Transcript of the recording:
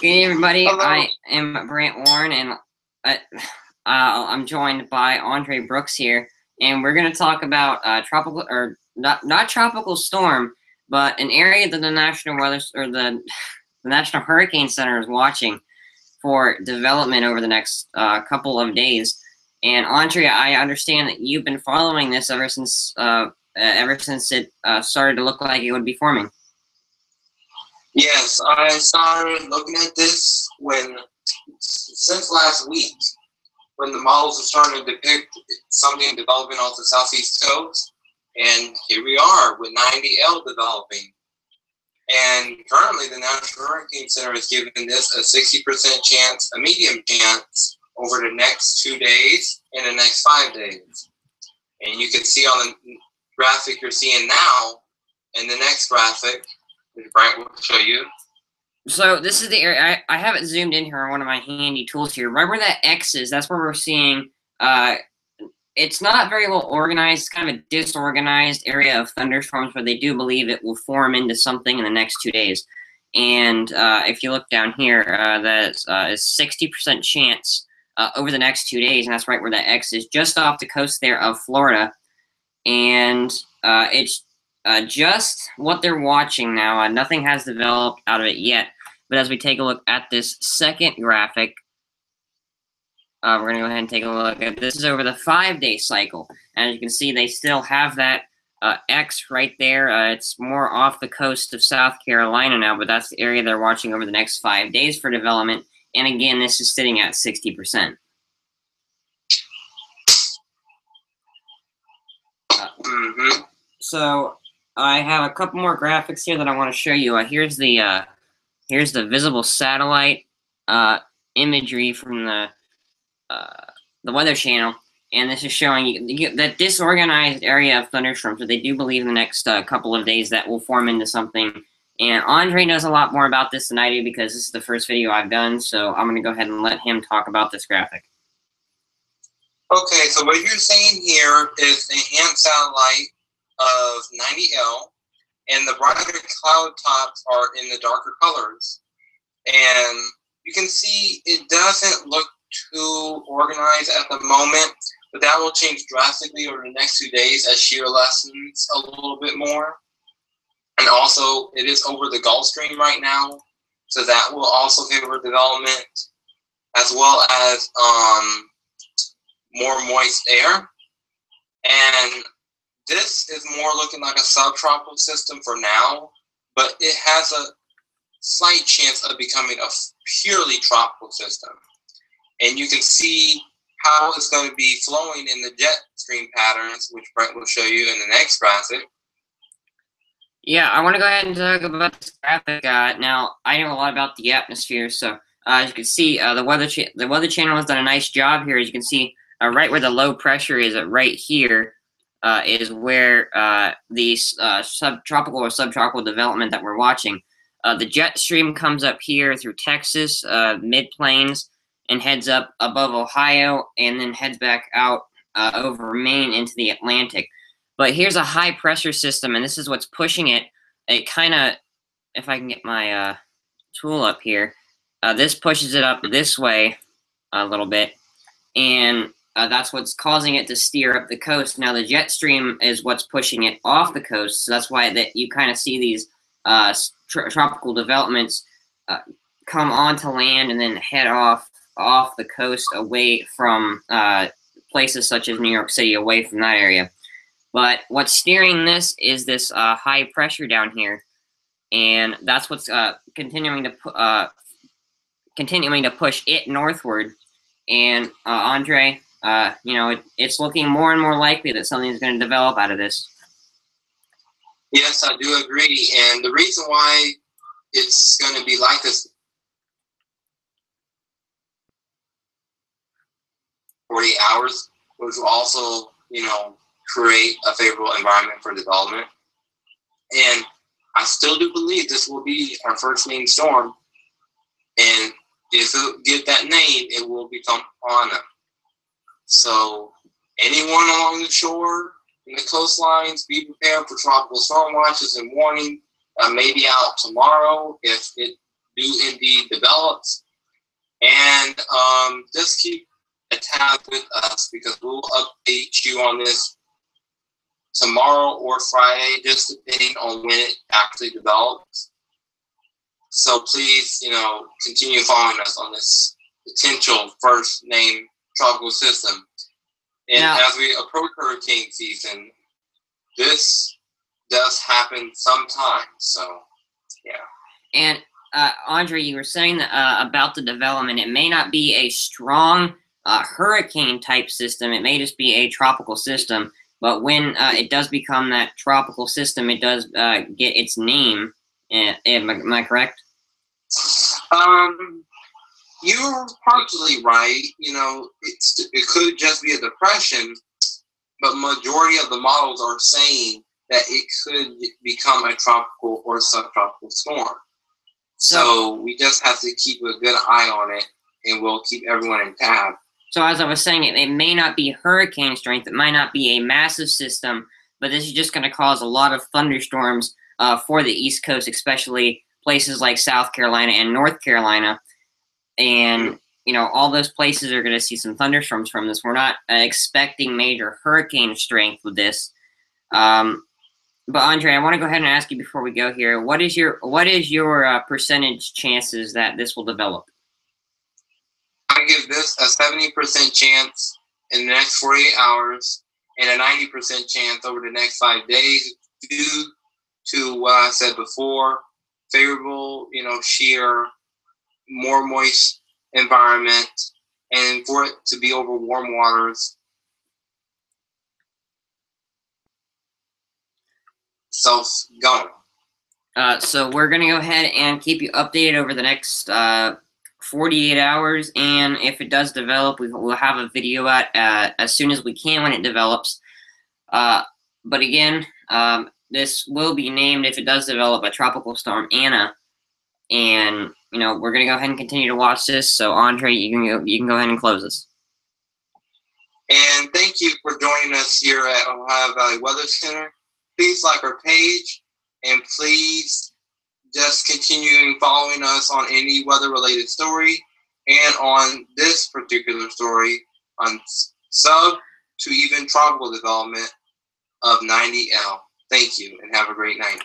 Hey everybody, Hello. I am Brant Warren, and I'm joined by Andre Brooks here, and we're going to talk about tropical, or not tropical storm, but an area that the National Weather or the National Hurricane Center is watching for development over the next couple of days. And Andre, I understand that you've been following this ever since it started to look like it would be forming. Yes, I started looking at this since last week, when the models are starting to depict something developing off the southeast coast, and here we are with 90L developing. And currently, the National Hurricane Center is giving this a 60% chance, a medium chance, over the next 2 days and the next 5 days. And you can see on the graphic you're seeing now, in the next graphic, which Brent will show you. So this is the area. I have it zoomed in here on one of my handy tools here. Right where that X is, that's where we're seeing. It's not very well organized. It's kind of a disorganized area of thunderstorms, but they do believe it will form into something in the next 2 days. And if you look down here, that is 60% chance over the next 2 days, and that's right where that X is, just off the coast there of Florida. And it's just what they're watching now. Nothing has developed out of it yet. But as we take a look at this second graphic, we're going to go ahead and take a look at this. Is over the 5-day cycle. And as you can see, they still have that X right there. It's more off the coast of South Carolina now, but that's the area they're watching over the next 5 days for development. And again, this is sitting at 60%. So I have a couple more graphics here that I want to show you. Here's the visible satellite imagery from the Weather Channel, and this is showing you that disorganized area of thunderstorms. So they do believe in the next couple of days that will form into something. And Andre knows a lot more about this than I do because this is the first video I've done. So I'm going to go ahead and let him talk about this graphic. Okay, so what you're seeing here is the enhanced satellite of 90L, and the brighter cloud tops are in the darker colors. And you can see it doesn't look too organized at the moment, but that will change drastically over the next 2 days as shear lessens a little bit more. And also, it is over the Gulf Stream right now, so that will also favor development, as well as more moist air. And this is more looking like a subtropical system for now, but it has a slight chance of becoming a purely tropical system. And you can see how it's going to be flowing in the jet stream patterns, which Brent will show you in the next graphic. Yeah, I want to go ahead and talk about this graphic. Now, I know a lot about the atmosphere, so as you can see, the Weather Channel has done a nice job here. As you can see, right where the low pressure is, right here, is where the subtropical or subtropical development that we're watching. The jet stream comes up here through Texas, mid-plains, and heads up above Ohio, and then heads back out over Maine into the Atlantic. But here's a high-pressure system, and this is what's pushing it. It kind of, if I can get my tool up here, this pushes it up this way a little bit, and that's what's causing it to steer up the coast. Now, the jet stream is what's pushing it off the coast, so that's why that you kind of see these tropical developments come onto land and then head off the coast away from places such as New York City, away from that area. But what's steering this is this high pressure down here, and that's what's continuing to push it northward. And Andre, you know, it's looking more and more likely that something is going to develop out of this. Yes, I do agree. And the reason why it's going to be like this 48 hours was also, create a favorable environment for development. And I still do believe this will be our first named storm. And if it get that name, it will become Ana. So anyone along the shore and the coastlines, be prepared for tropical storm watches and warning. Maybe out tomorrow if it do indeed develop. And just keep a tab with us because we'll update you on this tomorrow or Friday, just depending on when it actually develops. So please, continue following us on this potential first name tropical system. And as we approach hurricane season, this does happen sometimes. So, yeah. And Andre, you were saying about the development. It may not be a strong hurricane type system. It may just be a tropical system. But when it does become that tropical system, it does get its name. Am I correct? You're partially right. It could just be a depression, but majority of the models are saying that it could become a tropical or subtropical storm. So we just have to keep a good eye on it, and we'll keep everyone in tab. So as I was saying, it may not be hurricane strength. It might not be a massive system, but this is just going to cause a lot of thunderstorms for the East Coast, especially places like South Carolina and North Carolina. And, all those places are going to see some thunderstorms from this. We're not expecting major hurricane strength with this. But Andre, I want to go ahead and ask you before we go here. What is your percentage chances that this will develop? I give this a 70% chance in the next 48 hours and a 90% chance over the next 5 days due to what I said before, favorable, sheer, more moist environment, and for it to be over warm waters. Going. So we're going to go ahead and keep you updated over the next 48 hours, and if it does develop, we'll have a video out as soon as we can when it develops. But again, this will be named, if it does develop, a Tropical Storm Anna, and we're going to go ahead and continue to watch this. So Andre, you can go ahead and close this. And thank you for joining us here at Ohio Valley Weather Center. Please like our page, and please just continue following us on any weather-related story, and on this particular story on sub to even tropical development of 90L. Thank you, and have a great night.